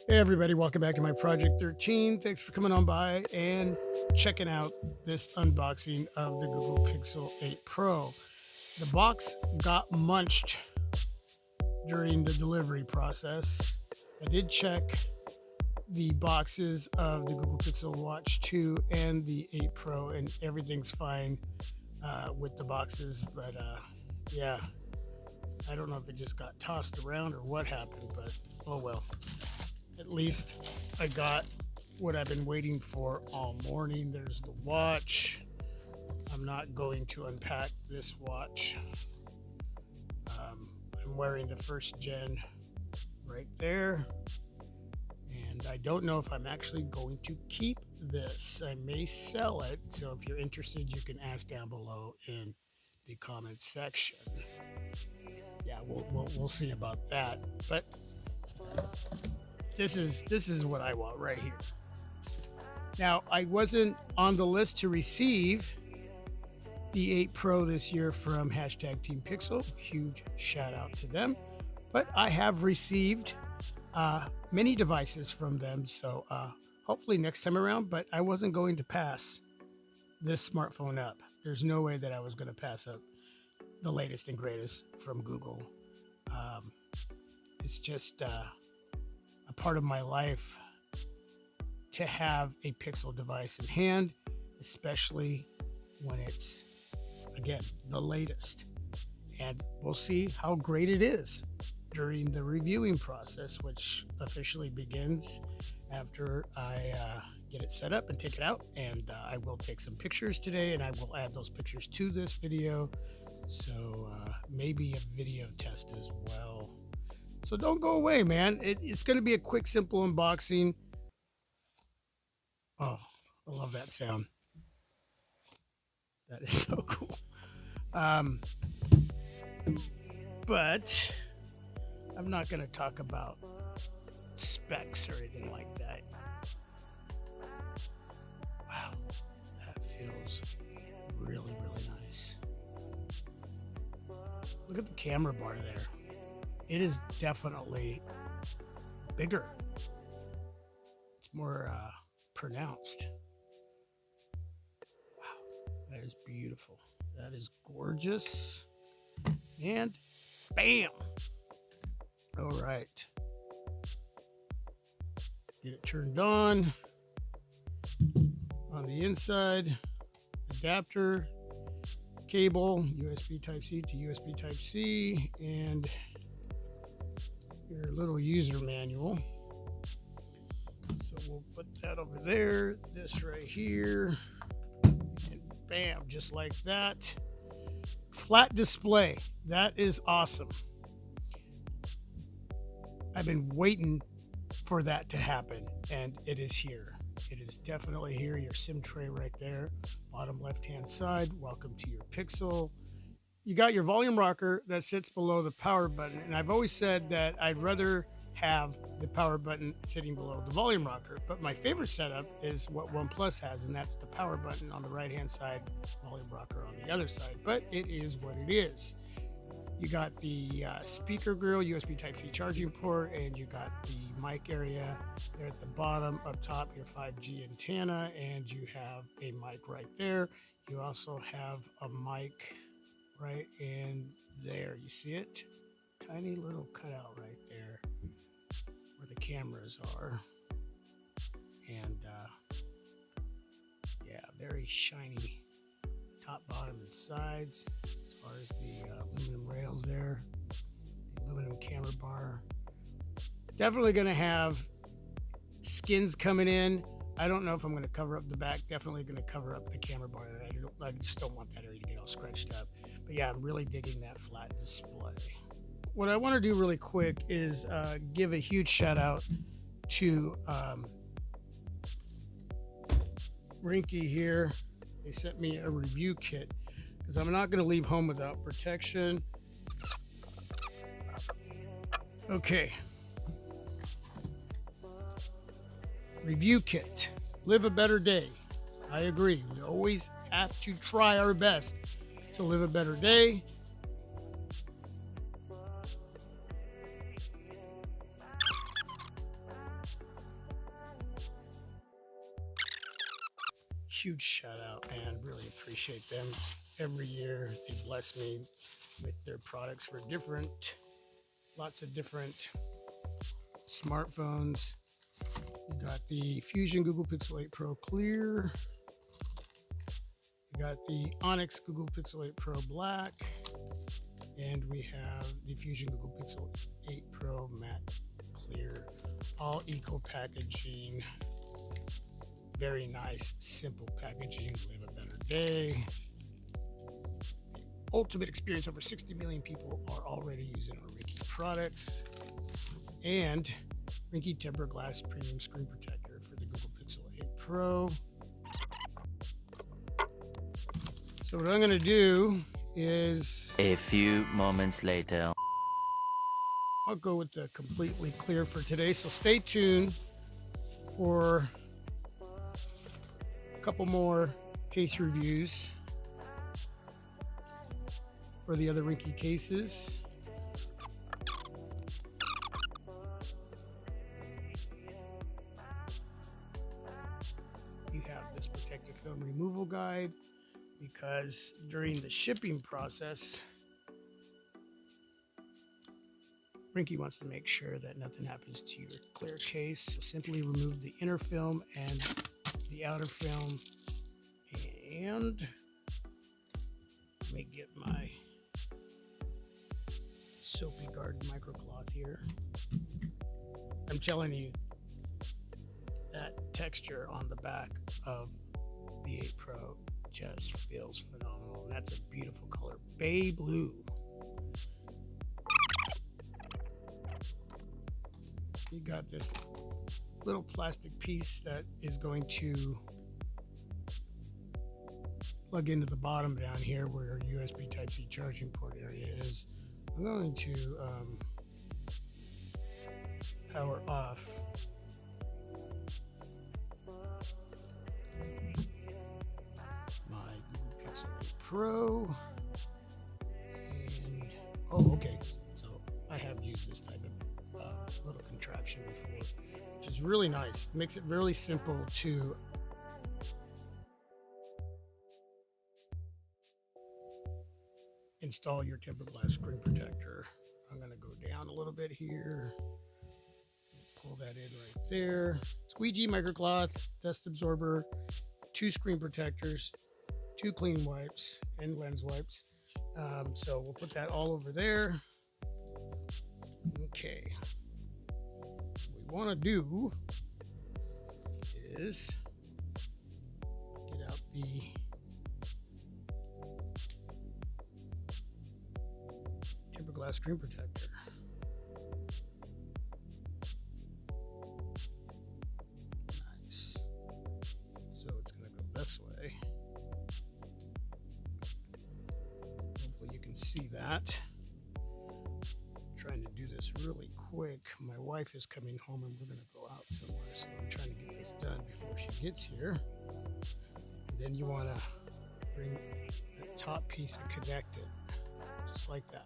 Hey everybody, welcome back to my Project 13. Thanks for coming on by and checking out this unboxing of the Google Pixel 8 Pro. The box got munched during the delivery process. I did check the boxes of the Google Pixel Watch 2 and the 8 Pro, and everything's fine with the boxes, but yeah, I don't know if it just got tossed around or what happened, but oh well. At least I got what I've been waiting for all morning. There's the watch. I'm not going to unpack this watch. I'm wearing the first gen right there. And I don't know if I'm actually going to keep this. I may sell it. So if you're interested, you can ask down below in the comments section. Yeah, we'll see about that. But this is what I want right here. Now, I wasn't on the list to receive the 8 Pro this year from hashtag Team Pixel. Huge shout out to them. But I have received many devices from them. So hopefully next time around, but I wasn't going to pass this smartphone up. There's no way that I was going to pass up the latest and greatest from Google. It's just a part of my life to have a Pixel device in hand, especially when it's, again, the latest. And we'll see how great it is during the reviewing process, which officially begins after I get it set up and take it out. And I will take some pictures today, and I will add those pictures to this video. So maybe a video test as well. So don't go away, man. It's going to be a quick, simple unboxing. Oh, I love that sound. That is so cool. But I'm not going to talk about specs or anything like that. Wow, that feels really, really nice. Look at the camera bar there. It is definitely bigger. It's more pronounced. Wow, that is beautiful. That is gorgeous. And bam! All right. Get it turned on. On the inside, adapter, cable, USB Type-C to USB Type-C, and your little user manual. So we'll put that over there, this right here, and bam, just like that. Flat display. That is awesome. I've been waiting for that to happen, and it is here. It is definitely here. Your SIM tray right there, bottom left-hand side. Welcome to your Pixel. You got your volume rocker that sits below the power button. And I've always said that I'd rather have the power button sitting below the volume rocker. But my favorite setup is what OnePlus has, and that's the power button on the right-hand side, volume rocker on the other side. But it is what it is. You got the speaker grill, USB Type-C charging port, and you got the mic area there at the bottom. Up top, your 5G antenna, and you have a mic right there. You also have a mic right in there. You see it? Tiny little cutout right there where the cameras are. And yeah, very shiny top, bottom, and sides. As far as the aluminum rails there, the aluminum camera bar. Definitely going to have skins coming in. I don't know if I'm going to cover up the back. Definitely going to cover up the camera bar. I just don't want that area to get all scratched up. But yeah, I'm really digging that flat display. What I want to do really quick is give a huge shout out to Rinky here. They sent me a review kit because I'm not going to leave home without protection. Okay. Review kit. Live a better day. I agree. We always have to try our best to live a better day. huge shout out and really appreciate them. Every year they bless me with their products for lots of different smartphones. You got the Fusion Google Pixel 8 Pro Clear. You got the Onyx Google Pixel 8 Pro Black. And we have the Fusion Google Pixel 8 Pro Matte Clear. All eco packaging. Very nice, simple packaging. Live a better day. Ultimate experience. Over 60 million people are already using our Rinky products. And Rinky Tempered Glass Premium Screen Protector for the Google Pixel 8 Pro. So what I'm going to do is... A few moments later. I'll go with the completely clear for today. So stay tuned for a couple more case reviews for the other Rinky cases. You have this protective film removal guide because during the shipping process, Rinky wants to make sure that nothing happens to your clear case. So simply remove the inner film and the outer film. And let me get my Soapy Guard microcloth here. I'm telling you, that texture on the back of the 8 Pro just feels phenomenal. And that's a beautiful color, bay blue. You got this little plastic piece that is going to plug into the bottom down here where your USB Type-C charging port area is. I'm going to power off my Google Pixel 8 Pro. And, oh, okay. So I have used this type of little contraption before, which is really nice. It makes it really simple to install your tempered glass screen protector. I'm going to go down a little bit here, pull that in right there. Squeegee microcloth, dust absorber, 2 screen protectors, 2 clean wipes and lens wipes. So we'll put that all over there. Okay. What we want to do is get out the tempered glass screen protector. Nice. So it's going to go this way. Hopefully you can see that. Trying to do this really quick. My wife is coming home and we're going to go out somewhere, so I'm trying to get this done before she gets here. And then you want to bring the top piece and connect it just like that.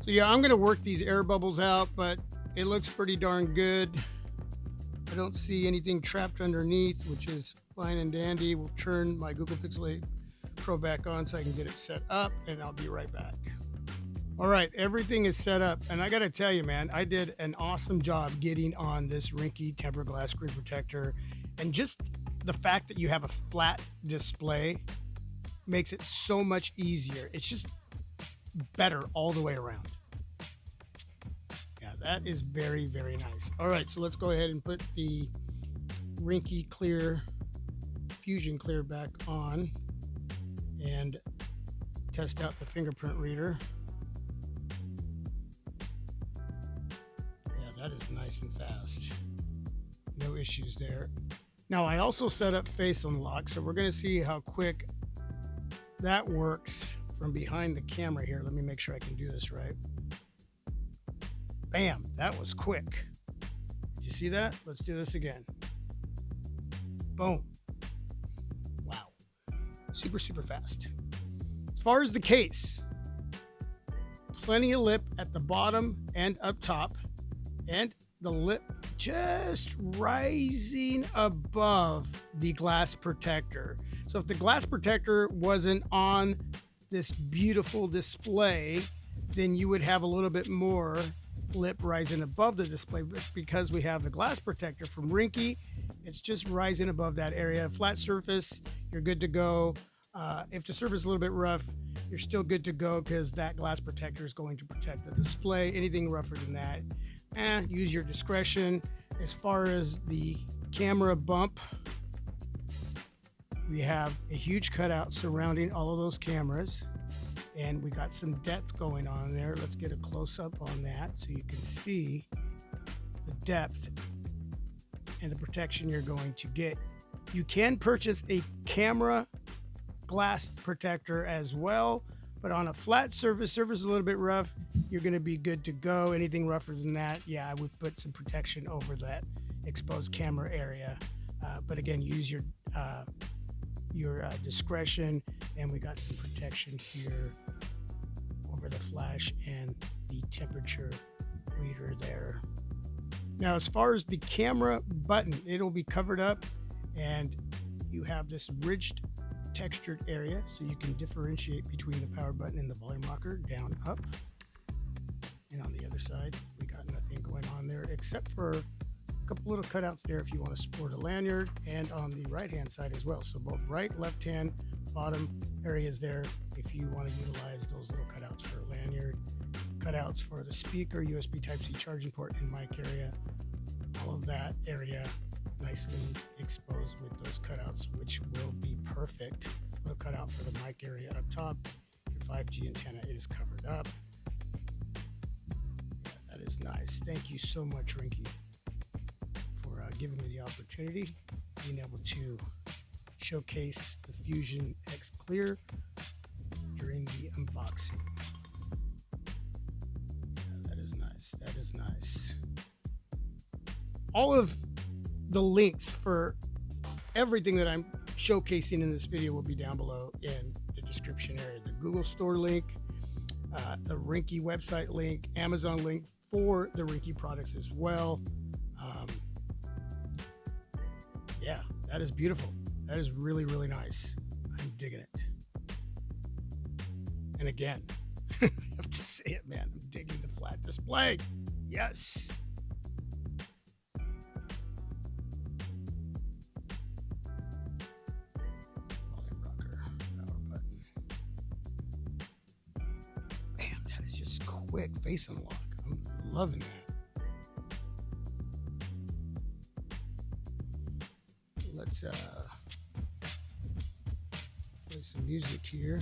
So yeah, I'm going to work these air bubbles out, but it looks pretty darn good. I don't see anything trapped underneath, which is fine and dandy. We'll turn my Google Pixel 8 Pro back on so I can get it set up, and I'll be right back. All right, everything is set up, and I got to tell you, man, I did an awesome job getting on this Rinky tempered glass screen protector, and just the fact that you have a flat display makes it so much easier. It's just better all the way around. Yeah, that is very, very nice. All right, so let's go ahead and put the Rinky Clear Fusion Clear back on and test out the fingerprint reader. that is nice and fast. No issues there. Now I also set up face unlock, so we're going to see how quick that works from behind the camera here. Let me make sure I can do this right. Bam, that was quick. Did you see that? Let's do this again. Boom. Wow. Super, super fast. As far as the case, plenty of lip at the bottom and up top, and the lip just rising above the glass protector. So if the glass protector wasn't on this beautiful display, then you would have a little bit more lip rising above the display. But because we have the glass protector from Rinky, it's just rising above that area. Flat surface, you're good to go. If the surface is a little bit rough, you're still good to go because that glass protector is going to protect the display. Anything rougher than that, use your discretion. As far as the camera bump, we have a huge cutout surrounding all of those cameras, and we got some depth going on there. Let's get a close-up on that so you can see the depth and the protection you're going to get. You can purchase a camera glass protector as well, but on a flat surface is a little bit rough, you're going to be good to go. Anything rougher than that, yeah, I would put some protection over that exposed camera area. But again, use your discretion, and we got some protection here over the flash and the temperature reader there. Now, as far as the camera button, it'll be covered up, and you have this ridged textured area so you can differentiate between the power button and the volume rocker, down, up. And on the other side, we got nothing going on there except for a couple little cutouts there if you want to sport a lanyard, and on the right hand side as well. So both right, left hand, bottom areas there if you want to utilize those little cutouts for a lanyard. Cutouts for the speaker, USB Type-C charging port, and mic area. All of that area nicely exposed with those cutouts, which will be perfect. Little cutout for the mic area up top. Your 5G antenna is covered up. Yeah, that is nice. Thank you so much, Rinky, for giving me the opportunity, being able to showcase the Fusion X Clear during the unboxing. Yeah, that is nice. That is nice. All of the links for everything that I'm showcasing in this video will be down below in the description area. The Google Store link, the Rinky website link, Amazon link for the Rinky products as well. Yeah, that is beautiful. That is really, really nice. I'm digging it. And again, I have to say it, man, I'm digging the flat display. Yes. Quick face unlock. I'm loving that. Let's play some music here.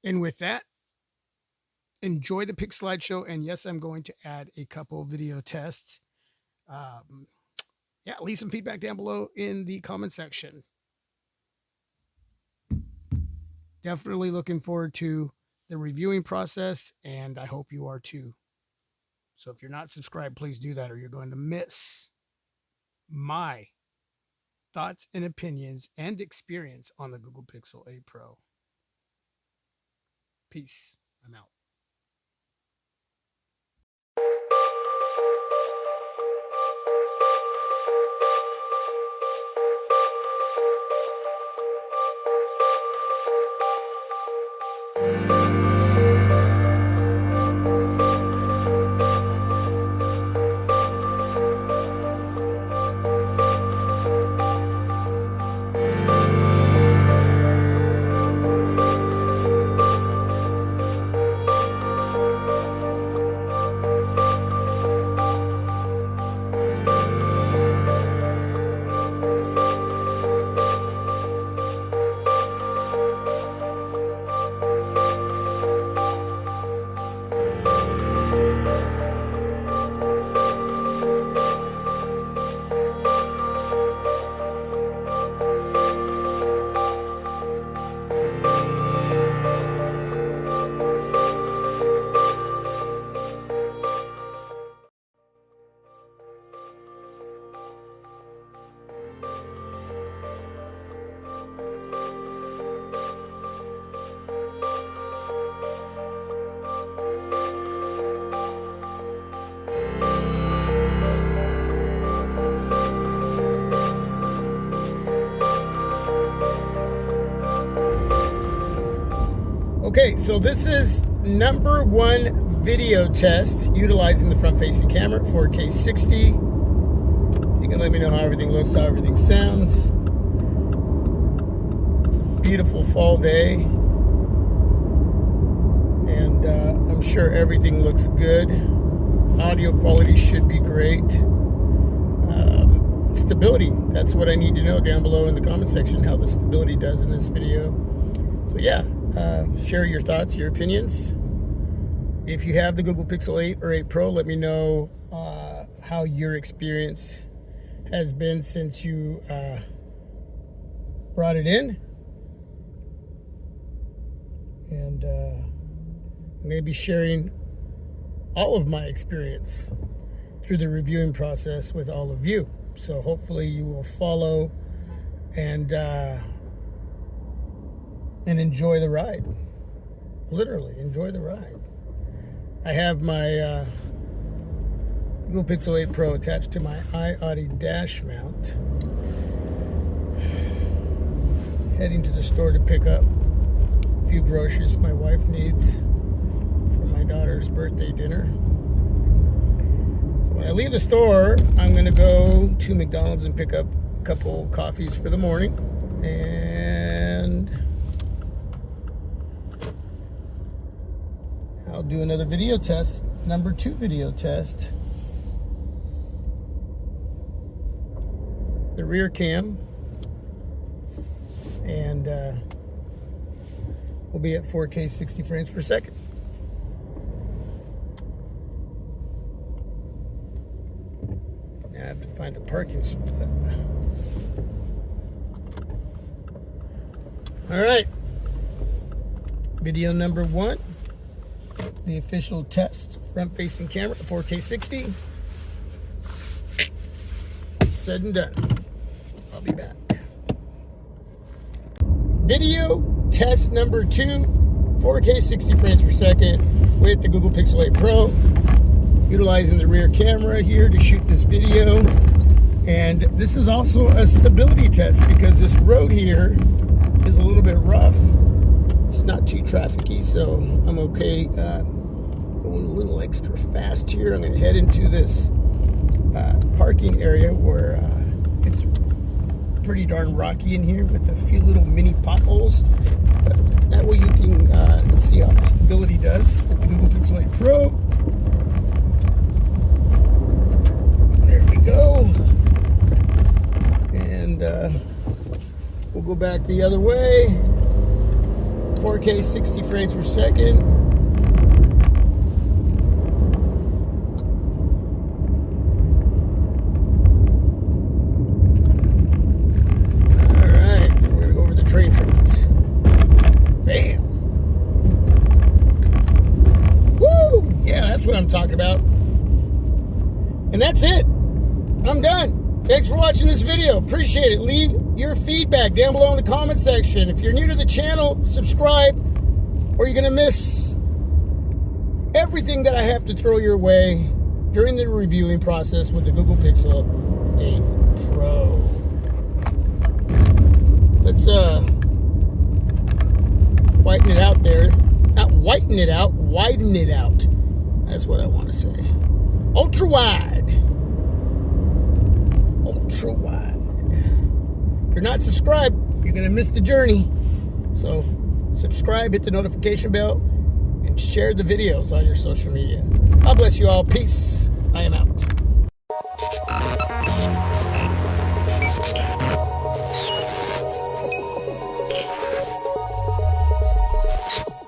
And with that, enjoy the pick slideshow. And yes, I'm going to add a couple video tests. Yeah, leave some feedback down below in the comment section. Definitely looking forward to the reviewing process, and I hope you are too. So if you're not subscribed, please do that, or you're going to miss my thoughts and opinions and experience on the Google Pixel 8 Pro. Peace. I'm out. Okay, so this is number 1 video test utilizing the front-facing camera, 4K 60. You can let me know how everything looks, how everything sounds. It's a beautiful fall day, and I'm sure everything looks good. Audio quality should be great. Stability, that's what I need to know down below in the comment section, how the stability does in this video. So yeah. Share your thoughts, your opinions. If you have the Google Pixel 8 or 8 Pro, let me know how your experience has been since you brought it in. And I'm going to be sharing all of my experience through the reviewing process with all of you. So hopefully you will follow and enjoy the ride. Literally, enjoy the ride. I have my Google Pixel 8 Pro attached to my iAudi dash mount. Heading to the store to pick up a few groceries my wife needs for my daughter's birthday dinner. So when I leave the store, I'm going to go to McDonald's and pick up a couple coffees for the morning. And I'll do another video test, number 2 video test. The rear cam, and we'll be at 4K 60 frames per second. Now I have to find a parking spot. All right, video number 1. The official test, front-facing camera, 4K 60. Said and done. I'll be back. Video test number 2, 4K 60 frames per second with the Google Pixel 8 Pro. Utilizing the rear camera here to shoot this video. And this is also a stability test because this road here is a little bit rough. It's not too trafficy, so I'm okay going a little extra fast here. I'm going to head into this parking area where it's pretty darn rocky in here with a few little mini potholes. But that way you can see how the stability does with the Google Pixel 8 Pro. There we go. And we'll go back the other way. 4K 60 frames per second. Alright, we're gonna go over the train tracks. Bam! Woo! Yeah, that's what I'm talking about. And that's it. I'm done. Thanks for watching this video. Appreciate it. Leave your feedback down below in the comment section. If you're new to the channel, subscribe, or you're going to miss everything that I have to throw your way during the reviewing process with the Google Pixel 8 Pro. Let's whiten it out there. Not whiten it out, widen it out. That's what I want to say. Ultra wide. Ultra wide. If you're not subscribed, you're going to miss the journey. So subscribe, hit the notification bell, and share the videos on your social media. God bless you all. Peace. I am out.